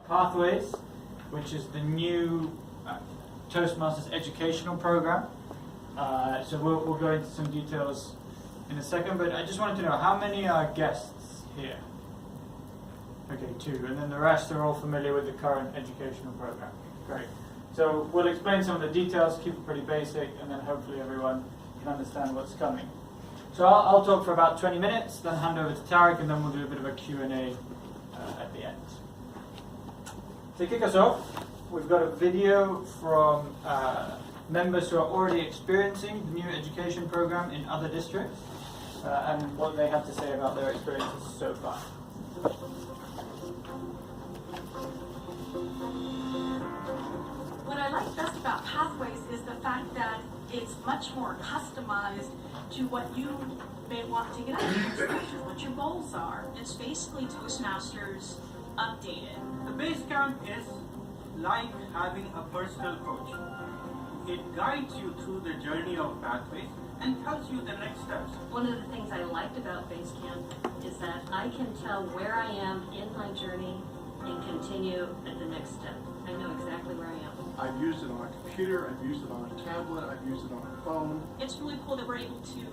Pathways, which is the new Toastmasters educational program. So we'll go into some details in a second, but I just wanted to know, how many are guests here? Okay, 2, and then the rest are all familiar with the current educational program. Great. So we'll explain some of the details, keep it pretty basic, and then hopefully everyone can understand what's coming. So I'll talk for about 20 minutes, then hand over to Tariq, and then we'll do a bit of a Q&A at the end. To kick us off, we've got a video from members who are already experiencing the new education program in other districts, and what they have to say about their experiences so far. What I like best about Pathways is the fact that it's much more customized to what you may want to get out of your instructor, what your goals are. It's basically Toastmasters updated. The base camp is like having a personal coach. It guides you through the journey of Pathways and tells you the next steps. One of the things I liked about base camp is that I can tell where I am in my journey and continue at the next step. I know exactly where I am. I've used it on a computer, I've used it on a tablet, I've used it on a phone. It's really cool that we're able to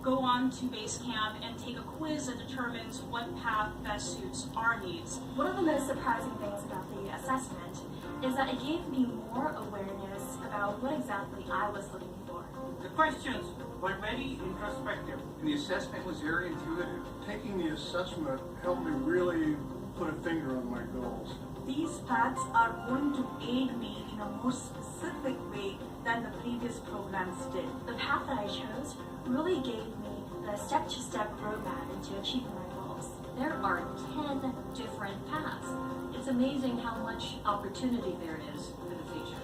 go on to Basecamp and take a quiz that determines what path best suits our needs. One of the most surprising things about the assessment is that it gave me more awareness about what exactly I was looking for. The questions were very introspective. And the assessment was very intuitive. Taking the assessment helped me really put a finger on my goals. These paths are going to aid me in a more specific way than the previous programs did. The path that I chose really gave me the step-to-step roadmap into achieving my goals. There are 10 different paths. It's amazing how much opportunity there is for the future.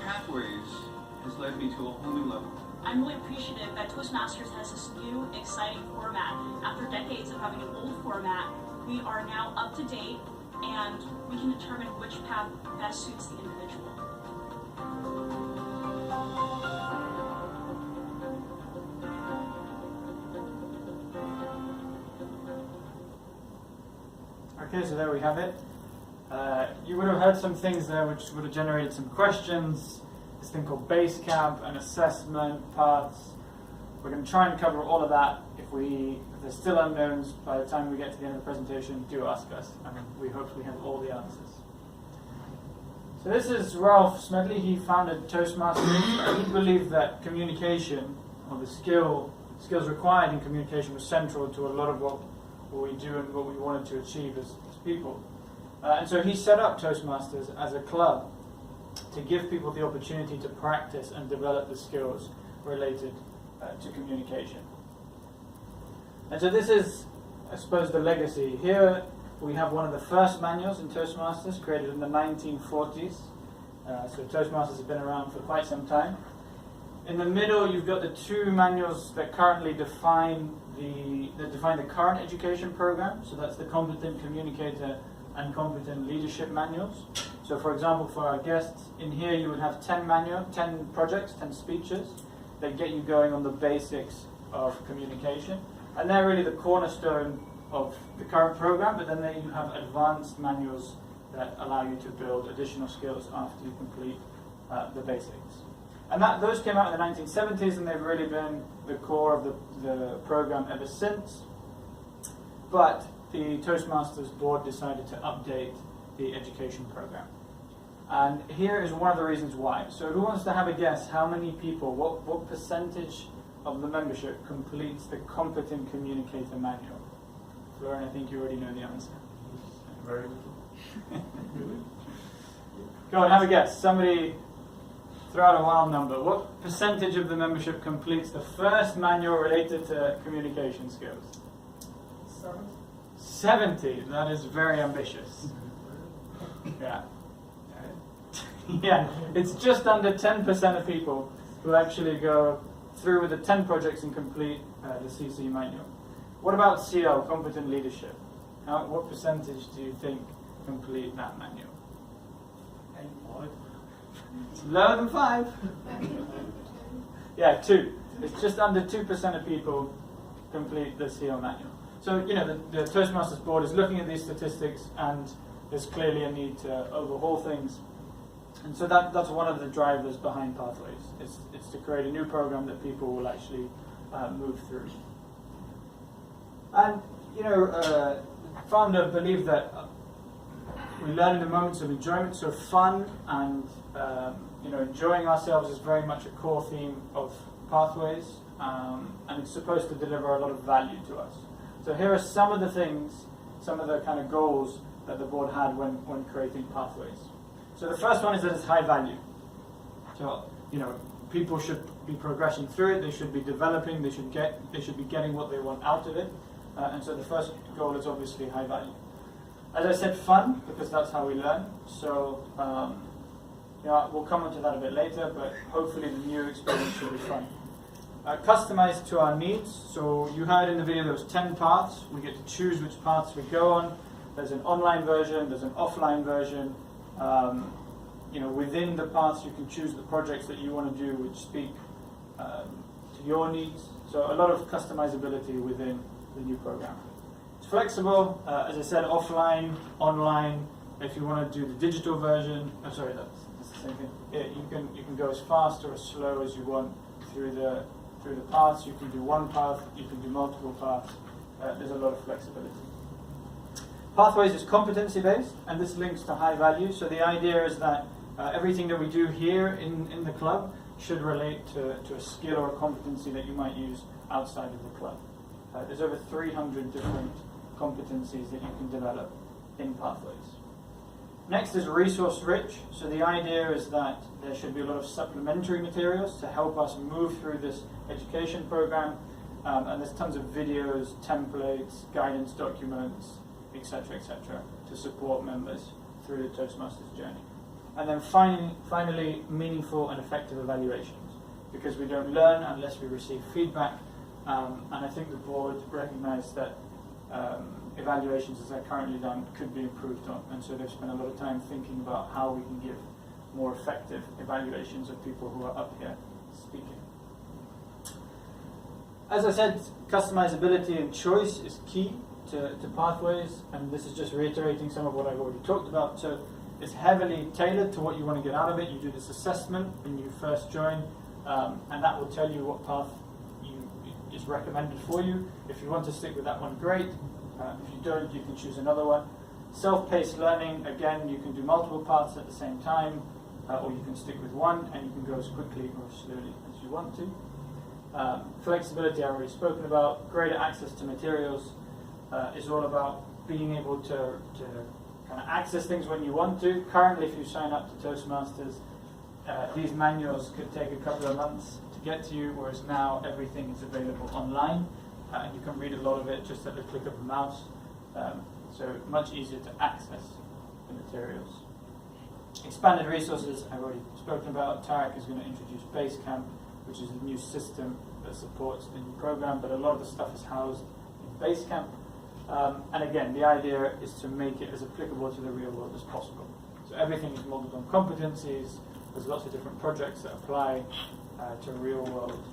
Pathways has led me to a whole new level. I'm really appreciative that Toastmasters has this new, exciting format. After decades of having an old format, we are now up to date, and we can determine which path best suits the individual. Okay, so there we have it. You would have heard some things there which would have generated some questions. This thing called Basecamp, an assessment, paths. We're going to try and cover all of that. If there's still unknowns by the time we get to the end of the presentation, do ask us. I mean, we hopefully have all the answers. So this is Ralph Smedley. He founded Toastmasters. He believed that communication, or the skills required in communication, was central to a lot of what we do and what we wanted to achieve as people. And so he set up Toastmasters as a club to give people the opportunity to practice and develop the skills related to communication. And so this is, I suppose, the legacy. Here we have one of the first manuals in Toastmasters, created in the 1940s. So Toastmasters has been around for quite some time. In the middle, you've got the 2 manuals that currently define the current education program. So that's the Competent Communicator and Competent Leadership manuals. So for example, for our guests, in here you would have 10 projects, 10 speeches that get you going on the basics of communication. And they're really the cornerstone of the current program, but then there you have advanced manuals that allow you to build additional skills after you complete the basics. And those came out in the 1970s, and they've really been the core of the program ever since. But the Toastmasters board decided to update the education program. And here is one of the reasons why. So who wants to have a guess how many people, what percentage of the membership completes the Competent Communicator manual? Florian, I think you already know the answer. Very little. Go on, have a guess. Somebody throw out a wild number. What percentage of the membership completes the first manual related to communication skills? 70. That is very ambitious. Yeah. Yeah, it's just under 10% of people who actually go through with the 10 projects and complete the CC manual. What about CL, Competent Leadership? What percentage do you think complete that manual? 5. It's lower than 5. Yeah, 2. It's just under 2% of people complete the CL manual. So, the Toastmasters board is looking at these statistics, and there's clearly a need to overhaul things. And so that's one of the drivers behind Pathways. It's to create a new program that people will actually move through. And, founder believed that we learn in the moments of enjoyment, so fun and enjoying ourselves is very much a core theme of Pathways, and it's supposed to deliver a lot of value to us. So here are some of the things, some of the kind of goals that the board had when creating Pathways. So the first one is that it's high value. So, people should be progressing through it, they should be developing, they should be getting what they want out of it. And so the first goal is obviously high value. As I said, fun, because that's how we learn. So, we'll come onto that a bit later, but hopefully the new experience should be fun. Customized to our needs. So you heard in the video there was 10 paths. We get to choose which paths we go on. There's an online version, there's an offline version. Within the paths you can choose the projects that you want to do which speak to your needs. So a lot of customizability within the new program. It's flexible, as I said, offline, online. If you want to do the digital version, that's the same thing. You can go as fast or as slow as you want through the paths. You can do one path, you can do multiple paths. There's a lot of flexibility. Pathways is competency-based, and this links to high value. So the idea is that everything that we do here in the club should relate to a skill or a competency that you might use outside of the club. There's over 300 different competencies that you can develop in Pathways. Next is resource-rich. So the idea is that there should be a lot of supplementary materials to help us move through this education program. And there's tons of videos, templates, guidance documents, etc., to support members through the Toastmasters journey. And then finally, meaningful and effective evaluations, because we don't learn unless we receive feedback. And I think the board recognized that evaluations as they're currently done could be improved on, and so they've spent a lot of time thinking about how we can give more effective evaluations of people who are up here speaking. As I said, customizability and choice is key to Pathways, and this is just reiterating some of what I've already talked about. So it's heavily tailored to what you want to get out of it. You do this assessment when you first join, and that will tell you what path is recommended for you. If you want to stick with that one, great. If you don't, you can choose another one. Self-paced learning, again, you can do multiple paths at the same time, or you can stick with one, and you can go as quickly or as slowly as you want to. Flexibility, I've already spoken about. Greater access to materials is all about being able to kind of access things when you want to. Currently, if you sign up to Toastmasters, these manuals could take a couple of months to get to you, whereas now everything is available online, and you can read a lot of it just at the click of a mouse. So much easier to access the materials. Expanded resources, I've already spoken about. Tariq is going to introduce Basecamp, which is a new system that supports the new program, but a lot of the stuff is housed in Basecamp. And again, the idea is to make it as applicable to the real world as possible. So everything is modeled on competencies. There's lots of different projects that apply to real world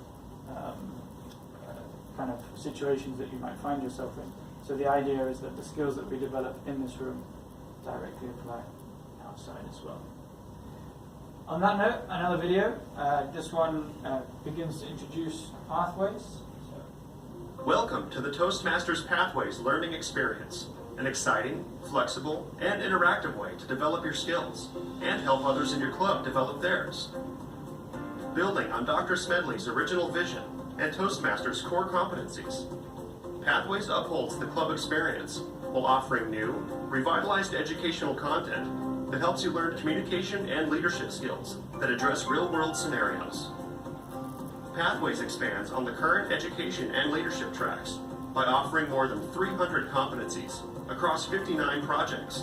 kind of situations that you might find yourself in. So the idea is that the skills that we develop in this room directly apply outside as well. On that note, another video. This one begins to introduce Pathways. Welcome to the Toastmasters Pathways learning experience, an exciting, flexible, and interactive way to develop your skills and help others in your club develop theirs. Building on Dr. Smedley's original vision and Toastmasters' core competencies, Pathways upholds the club experience while offering new, revitalized educational content that helps you learn communication and leadership skills that address real-world scenarios. Pathways expands on the current education and leadership tracks by offering more than 300 competencies across 59 projects.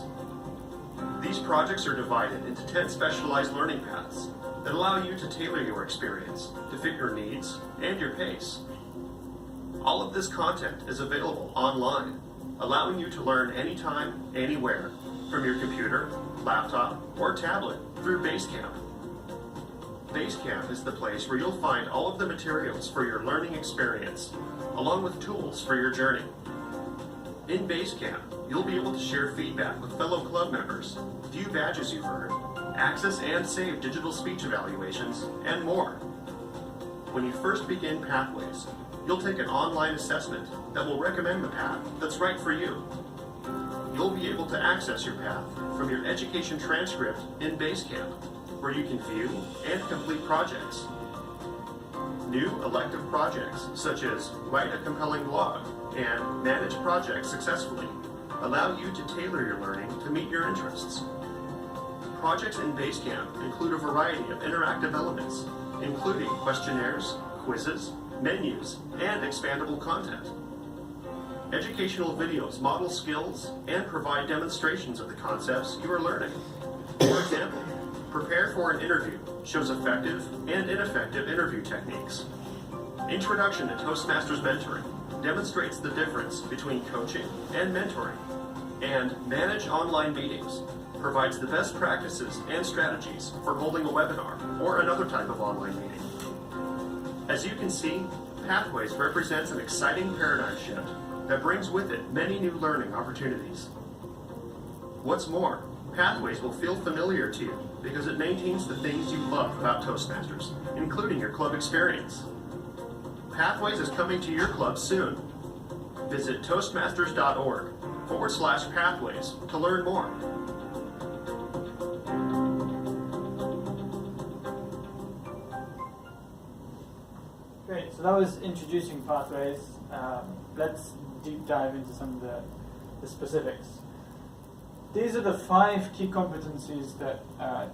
These projects are divided into 10 specialized learning paths that allow you to tailor your experience to fit your needs and your pace. All of this content is available online, allowing you to learn anytime, anywhere, from your computer, laptop, or tablet through Basecamp. Basecamp is the place where you'll find all of the materials for your learning experience, along with tools for your journey. In Basecamp, You'll be able to share feedback with fellow club members, view badges you've earned, access and save digital speech evaluations, and more. When you first begin Pathways, you'll take an online assessment that will recommend the path that's right for you. You'll be able to access your path from your education transcript in Basecamp, where you can view and complete projects. New elective projects, such as write a compelling blog and manage projects successfully, allow you to tailor your learning to meet your interests. Projects in Basecamp include a variety of interactive elements, including questionnaires, quizzes, menus, and expandable content. Educational videos model skills and provide demonstrations of the concepts you are learning. For example, Prepare for an Interview shows effective and ineffective interview techniques. Introduction to Toastmasters Mentoring demonstrates the difference between coaching and mentoring. And Manage Online Meetings provides the best practices and strategies for holding a webinar or another type of online meeting. As you can see, Pathways represents an exciting paradigm shift that brings with it many new learning opportunities. What's more, Pathways will feel familiar to you because it maintains the things you love about Toastmasters, including your club experience. Pathways is coming to your club soon. Visit toastmasters.org/pathways to learn more. Great, so that was introducing Pathways. Let's deep dive into some of the specifics. These are the 5 key competencies that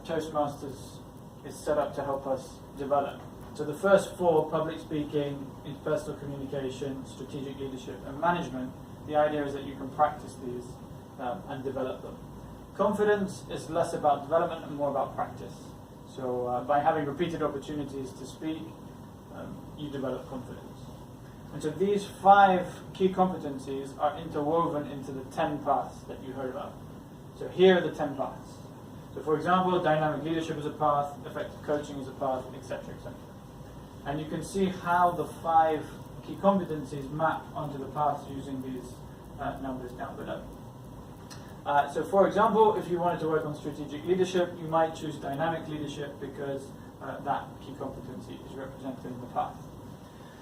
Toastmasters is set up to help us develop. So the first 4, public speaking, interpersonal communication, strategic leadership, and management, the idea is that you can practice these and develop them. Confidence is less about development and more about practice. So by having repeated opportunities to speak, you develop confidence. And so these 5 key competencies are interwoven into the 10 paths that you heard about. So here are the 10 paths. So for example, dynamic leadership is a path, effective coaching is a path, etc., etc. And you can see how the 5 key competencies map onto the paths using these numbers down below. So for example, if you wanted to work on strategic leadership, you might choose dynamic leadership because that key competency is represented in the path.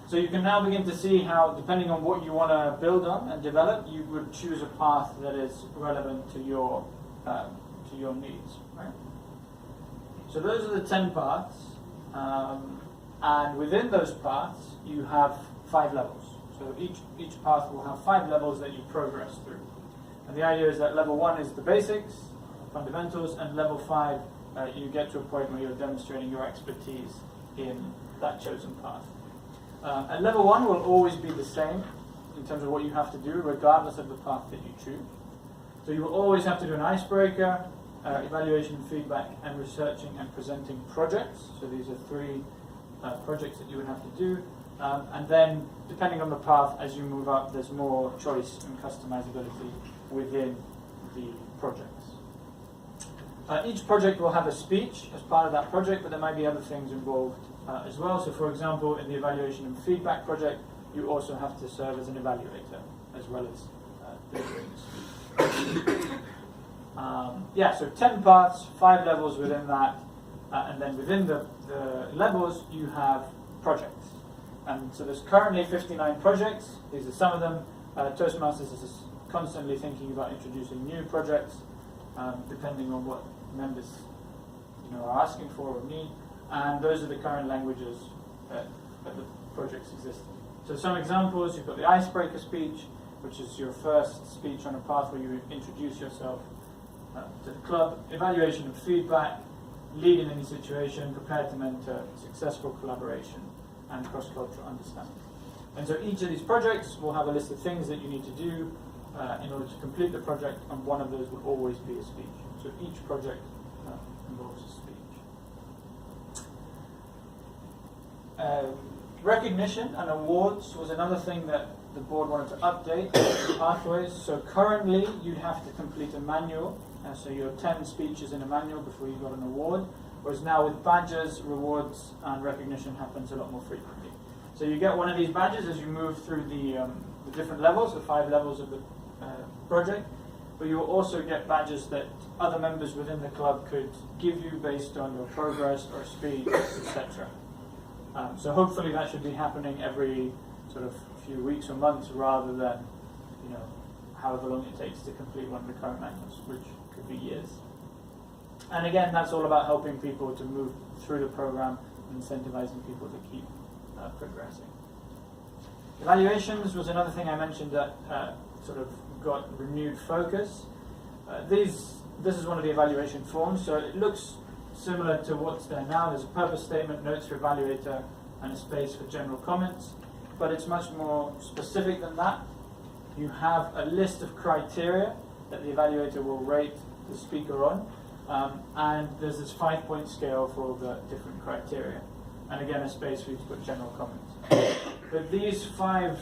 So you can now begin to see how, depending on what you want to build on and develop, you would choose a path that is relevant to your needs. Right? So those are the 10 paths, and within those paths you have 5 levels. So each path will have 5 levels that you progress through. And the idea is that level 1 is the basics, fundamentals, and level 5 you get to a point where you're demonstrating your expertise in that chosen path. And level 1 will always be the same in terms of what you have to do, regardless of the path that you choose. So you will always have to do an icebreaker, evaluation, feedback, and researching and presenting projects. So these are 3 projects that you would have to do. And then, depending on the path, as you move up, there's more choice and customizability within the projects. Each project will have a speech as part of that project, but there might be other things involved as well. So for example, in the evaluation and feedback project, you also have to serve as an evaluator as well as delivering the speech. So 10 paths, 5 levels within that, and then within the levels you have projects. And so there's currently 59 projects. These are some of them. Toastmasters is constantly thinking about introducing new projects, depending on what members are asking for or need. And those are the current languages that the projects exist in. So some examples, you've got the icebreaker speech, which is your first speech on a path where you introduce yourself to the club. Evaluation and feedback, lead in any situation, prepare to mentor, successful collaboration, and cross-cultural understanding. And so each of these projects will have a list of things that you need to do in order to complete the project, and one of those will always be a speech. So each project involves a speech. Recognition and awards was another thing that the board wanted to update Pathways. So currently you'd have to complete a manual, so your 10 speeches in a manual before you got an award, whereas now with badges, rewards and recognition happens a lot more frequently. So you get one of these badges as you move through the different levels, the 5 levels of the project, but you will also get badges that other members within the club could give you based on your progress or speed, etc. So hopefully that should be happening every sort of few weeks or months rather than, you know, however long it takes to complete one of the current manuals, which could be years. And again, that's all about helping people to move through the program, incentivizing people to keep progressing. Evaluations was another thing I mentioned that sort of got renewed focus. This is one of the evaluation forms, so it looks similar to what's there now. There's a purpose statement, notes for evaluator, and a space for general comments, but it's much more specific than that. You have a list of criteria that the evaluator will rate the speaker on, and there's this 5-point scale for all the different criteria, and again a space for you to put general comments. But these 5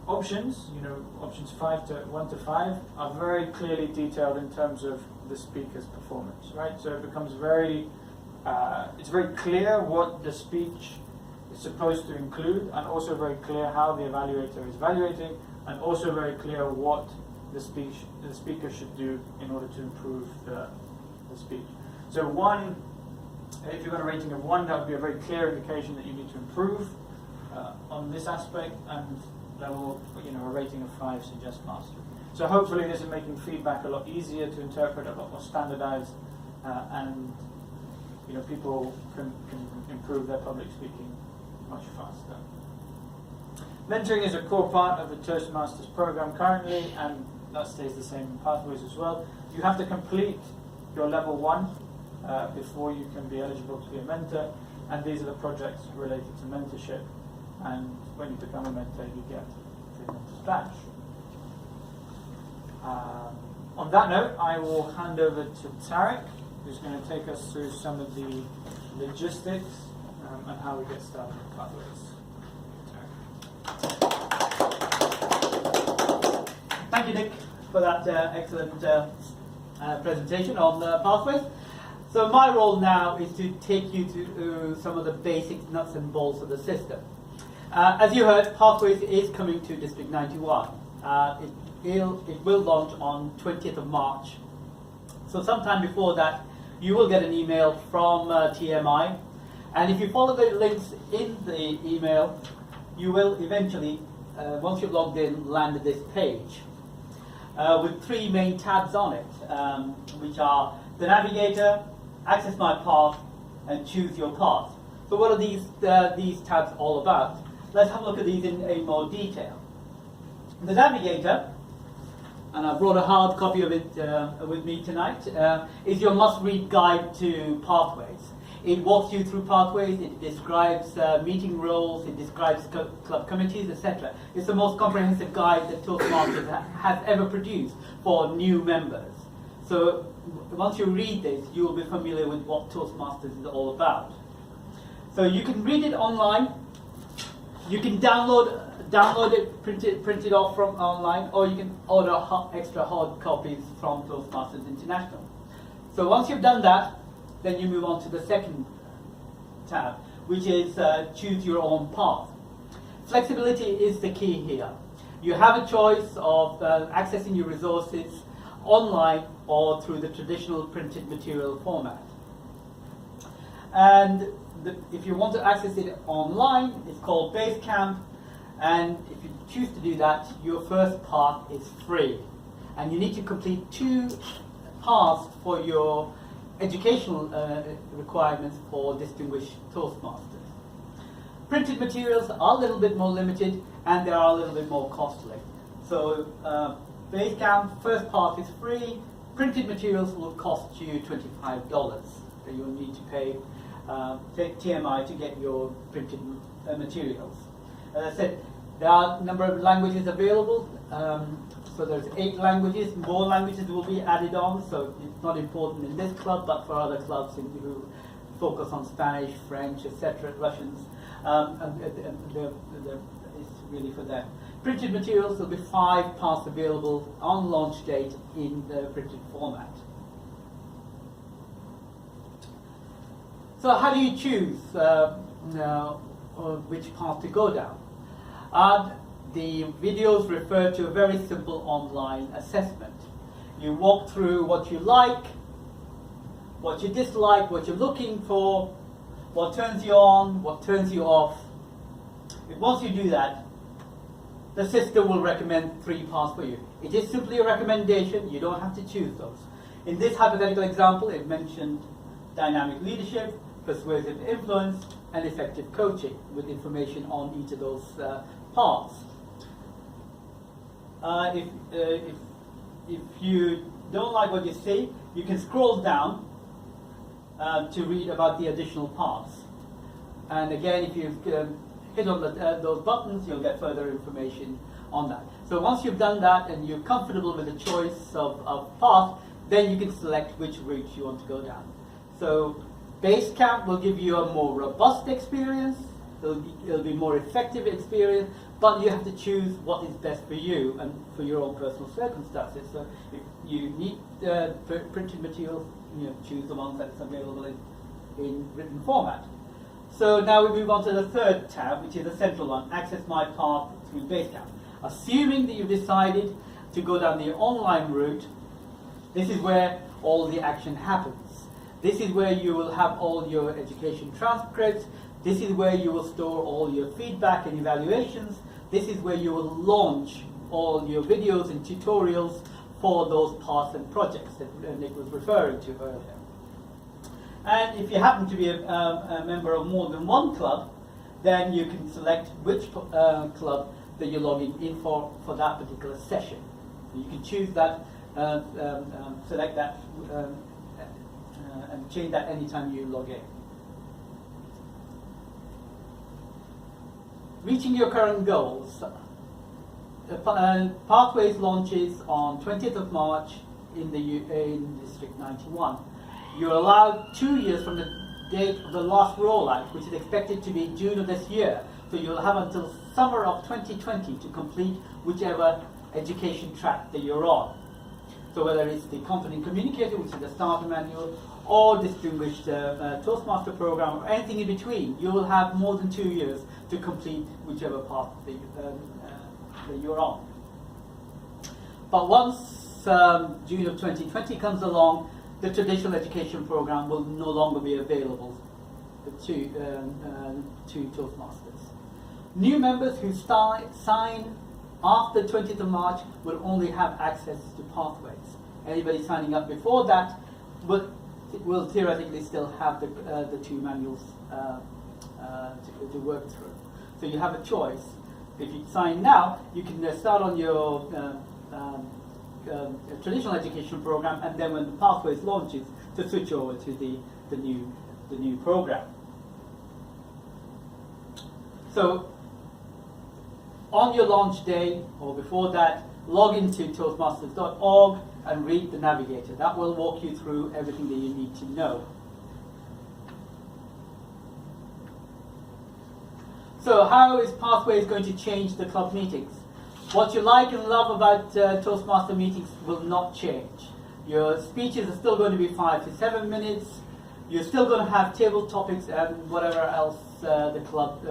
options, you know, options 1 to 5, are very clearly detailed in terms of the speaker's performance, right? So it becomes it's very clear what the speech is supposed to include, and also very clear how the evaluator is evaluating, and also very clear what the speaker should do in order to improve the speech. So 1, if you've got a rating of 1, that would be a very clear indication that you need to improve on this aspect, and level, you know, a rating of 5 suggests mastery. So hopefully this is making feedback a lot easier to interpret, a lot more standardized, and you know, people can improve their public speaking much faster. Mentoring is a core part of the Toastmasters program currently, and that stays the same in Pathways as well. You have to complete your level 1 before you can be eligible to be a mentor, and these are the projects related to mentorship, and when you become a mentor you get the mentor's badge. On that note, I will hand over to Tariq, who's going to take us through some of the logistics and how we get started with Pathways. Thank you, Nick, for that excellent presentation on Pathways. So my role now is to take you to some of the basic nuts and bolts of the system. As you heard, Pathways is coming to District 91. It will launch on 20th of March. So sometime before that, you will get an email from TMI. And if you follow the links in the email, you will eventually, once you've logged in, land at this page with 3 main tabs on it, which are the Navigator, Access My Path, and Choose Your Path. So what are these tabs all about? Let's have a look at these in more detail. The Navigator, and I brought a hard copy of it with me tonight, is your must-read guide to Pathways. It walks you through Pathways, it describes meeting roles, it describes club committees, etc. It's the most comprehensive guide that Toastmasters has ever produced for new members. So once you read this, you will be familiar with what Toastmasters is all about. So you can read it online, you can download it, print it off from online, or you can order extra hard copies from Toastmasters International. So once you've done that, then you move on to the second tab, which is Choose Your Own Path. Flexibility is the key here. You have a choice of accessing your resources online or through the traditional printed material format. And if you want to access it online, it's called Basecamp, and if you choose to do that, your first path is free. And you need to complete 2 paths for your educational requirements for distinguished Toastmasters. Printed materials are a little bit more limited, and they are a little bit more costly. So Basecamp, first path is free. Printed materials will cost you $25. So you'll need to pay TMI to get your printed materials. As I said, there are a number of languages available. So there's 8 languages. More languages will be added on, so it's not important in this club, but for other clubs who focus on Spanish, French, etc., Russians, it's really for them. Printed materials, there'll be 5 paths available on launch date in the printed format. So how do you choose which path to go down? The videos refer to a very simple online assessment. You walk through what you like, what you dislike, what you're looking for, what turns you on, what turns you off. Once you do that, the system will recommend 3 paths for you. It is simply a recommendation. You don't have to choose those. In this hypothetical example, it mentioned dynamic leadership, persuasive influence, and effective coaching, with information on each of those paths. If you don't like what you see, you can scroll down to read about the additional paths. And again, if you hit on those buttons, you'll get further information on that. So once you've done that and you're comfortable with the choice of path, then you can select which route you want to go down. So Basecamp will give you a more robust experience, it'll be more effective experience, but you have to choose what is best for you and for your own personal circumstances. So if you need printed materials, choose the one that's available in written format. So now we move on to the third tab, which is the central one, Access My Path through Basecamp. Assuming that you've decided to go down the online route, this is where all the action happens. This is where you will have all your education transcripts. This is where you will store all your feedback and evaluations. This is where you will launch all your videos and tutorials for those paths and projects that Nick was referring to earlier. And if you happen to be a member of more than one club, then you can select which club that you're logging in for that particular session. You can choose that, select that, and change that anytime you log in. Reaching your current goals. Pathways launches on 20th of March in District 91. You're allowed 2 years from the date of the last rollout, which is expected to be June of this year. So you'll have until summer of 2020 to complete whichever education track that you're on. So whether it's the Confident Communicator, which is the starter manual, or Distinguished Toastmaster program, or anything in between, you will have more than 2 years to complete whichever path that you're on. But once June of 2020 comes along, the traditional education program will no longer be available to Toastmasters. New members who sign after 20th of March will only have access to Pathways. Anybody signing up before that will theoretically still have the 2 manuals to work through. So you have a choice. If you sign now, you can start on your traditional education program, and then when the Pathways launches, to switch over to the new program. So on your launch day or before that, log into toastmasters.org and read the navigator. That will walk you through everything that you need to know. So how is Pathways going to change the club meetings? What you like and love about Toastmaster meetings will not change. Your speeches are still going to be 5 to 7 minutes. You're still going to have table topics and whatever else the club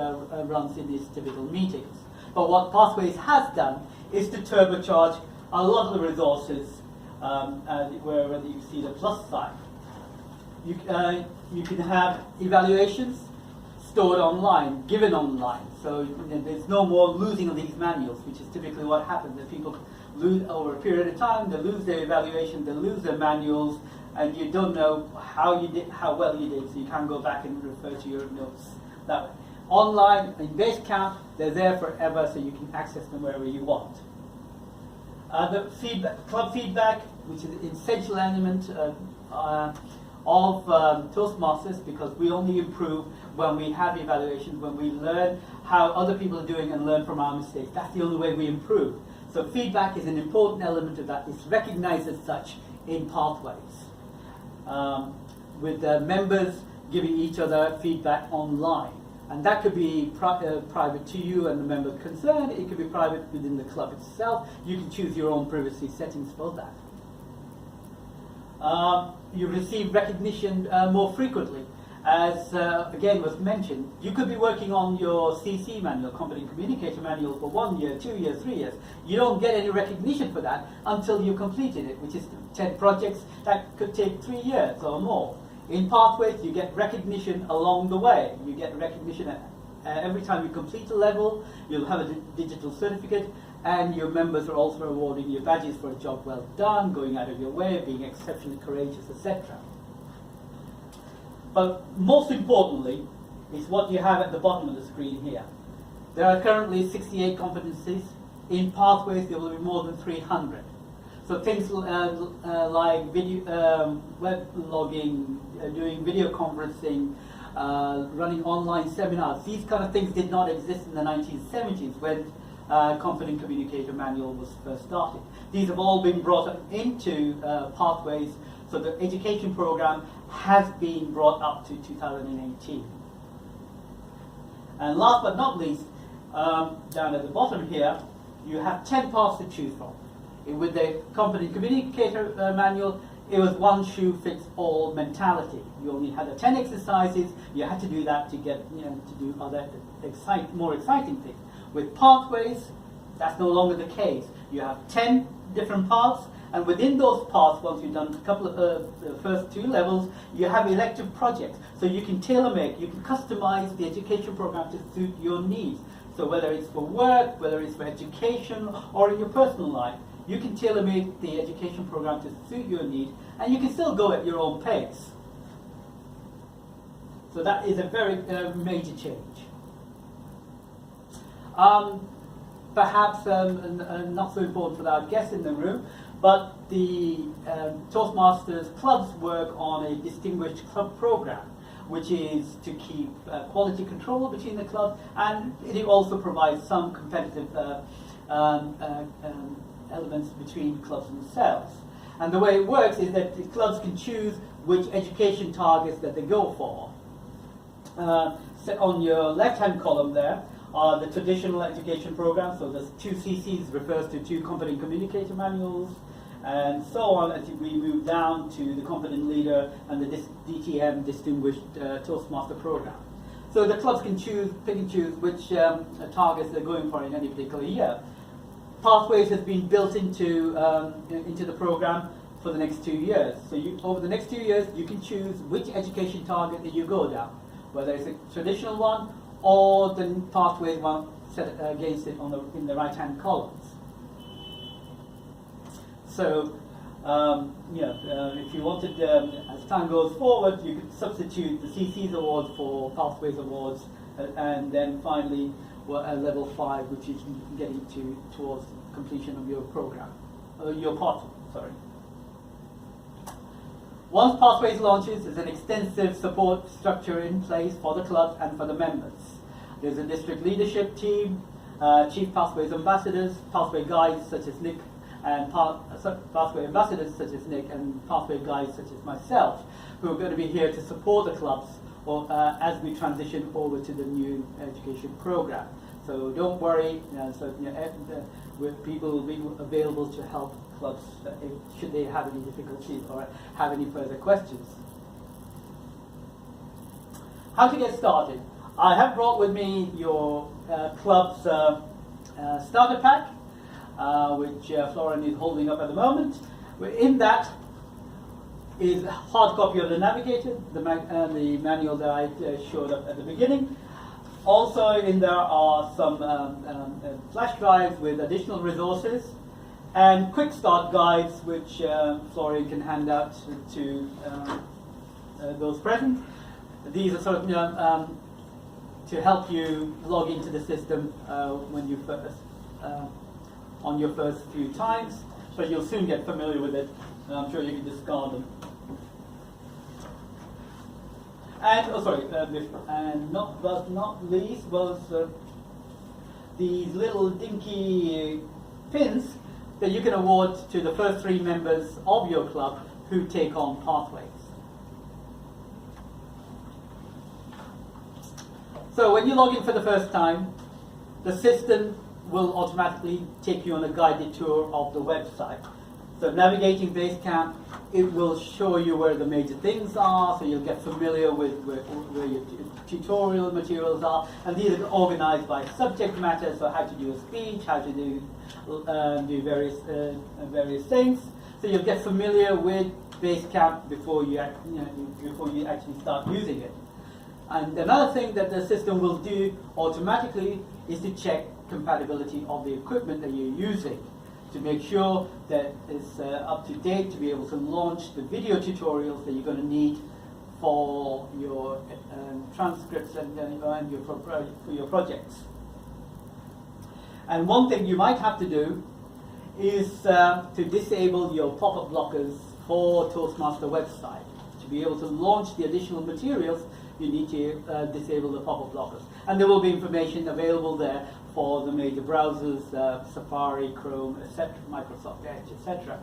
runs in these typical meetings. But what Pathways has done is to turbocharge a lot of the resources where you see the plus sign. You can have evaluations stored online, given online. So there's no more losing of these manuals, which is typically what happens. That people lose over a period of time, they lose their evaluation, they lose their manuals, and you don't know how you did, how well you did, so you can't go back and refer to your notes that way. Online, in Basecamp, they're there forever, so you can access them wherever you want. The feedback, club feedback, which is an essential element of Toastmasters, because we only improve when we have evaluations, when we learn how other people are doing and learn from our mistakes. That's the only way we improve. So feedback is an important element of that. It's recognized as such in Pathways, with members giving each other feedback online. And that could be private to you and the member concerned. It could be private within the club itself. You can choose your own privacy settings for that. You receive recognition more frequently. as again was mentioned, you could be working on your CC manual, Competent Communicator Manual, for 1 year, 2 years, 3 years. You don't get any recognition for that until you completed it, which is 10 projects that could take 3 years or more. In Pathways, you get recognition along the way. You get recognition every time you complete a level. You'll have a digital certificate, and your members are also awarding you badges for a job well done, going out of your way, being exceptionally courageous, etc. But most importantly is what you have at the bottom of the screen here. There are currently 68 competencies. In Pathways, there will be more than 300. So things like video, web logging, doing video conferencing, running online seminars, these kind of things did not exist in the 1970s when Competent Communicator Manual was first started. These have all been brought into Pathways, so the education program has been brought up to 2018. And last but not least, down at the bottom here, you have 10 paths to choose from. With the Competent Communicator Manual, it was one shoe fits all mentality. You only had the 10 exercises. You had to do that to get to do other more exciting things. With Pathways, that's no longer the case. You have 10 different paths, and within those paths, once you've done a couple of the first 2 levels, you have elective projects. So you can tailor-make, you can customize the education program to suit your needs. So whether it's for work, whether it's for education, or in your personal life, you can tailor-make the education program to suit your needs, and you can still go at your own pace. So that is a very major change. Perhaps not so important for our guests in the room, but the Toastmasters clubs work on a distinguished club program, which is to keep quality control between the clubs, and it also provides some competitive elements between clubs themselves. And the way it works is that the clubs can choose which education targets that they go for. So on your left-hand column there are the traditional education programs, so the 2 CCs refers to 2 Competent Communicator Manuals, and so on as we move down to the Competent Leader and the DTM, Distinguished Toastmaster Program. So the clubs can pick and choose which targets they're going for in any particular year. Pathways has been built into the program for the next 2 years. So over the next 2 years, you can choose which education target that you go down, whether it's a traditional one or the Pathways one set against it in the right-hand columns. So, if you wanted, as time goes forward, you could substitute the CC's awards for Pathways awards, and then finally, level 5, which is getting towards completion of your program, your path. Sorry. Once Pathways launches, there's an extensive support structure in place for the clubs and for the members. There's a district leadership team, chief Pathways ambassadors, pathway guides such as Nick, and pathway ambassadors such as Nick, and pathway guides such as myself, who are going to be here to support the clubs as we transition over to the new education program. So don't worry, people will be available to help clubs should they have any difficulties or have any further questions. How to get started? I have brought with me your club's starter pack, which Florian is holding up at the moment. In that is a hard copy of the Navigator, the manual that I showed up at the beginning. Also in there are some flash drives with additional resources and quick start guides, which Florian can hand out to those present. These are sort of to help you log into the system when you first on your first few times, but you'll soon get familiar with it, and I'm sure you can discard them. And and not least was these little dinky pins that you can award to the first 3 members of your club who take on Pathways. So when you log in for the first time, the system will automatically take you on a guided tour of the website. So navigating Basecamp it will show you where the major things are, so you'll get familiar with where your tutorial materials are, and these are organized by subject matter, so how to do a speech, how to do various things. So you'll get familiar with Basecamp before you actually start using it. And another thing that the system will do automatically is to check compatibility of the equipment that you're using, to make sure that it's up to date to be able to launch the video tutorials that you're going to need for your transcripts and for your projects. And one thing you might have to do is to disable your pop-up blockers for Toastmaster website. To be able to launch the additional materials, you need to disable the pop-up blockers. And there will be information available there for the major browsers, Safari, Chrome, etc., Microsoft Edge, etc.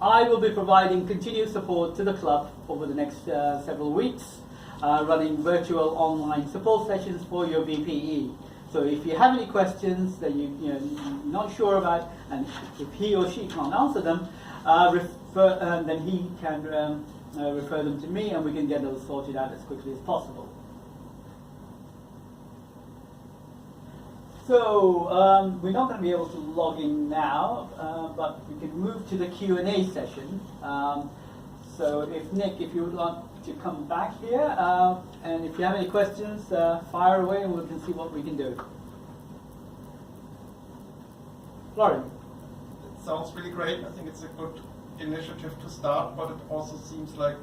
I will be providing continued support to the club over the next several weeks, running virtual online support sessions for your VPE. So if you have any questions that you're not sure about, and if he or she can't answer them, then he can refer them to me, and we can get those sorted out as quickly as possible. So we're not going to be able to log in now, but we can move to the Q&A session. So if you would like to come back here, and if you have any questions, fire away and we can see what we can do. Florian. It sounds really great. I think it's a good initiative to start, but it also seems like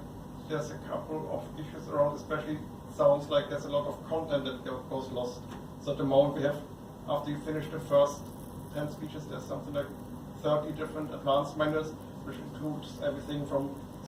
there's a couple of issues around, especially sounds like there's a lot of content that goes lost. So at the moment we have, after you finish the first 10 speeches, there's something like 30 different advanced manuals, which includes everything from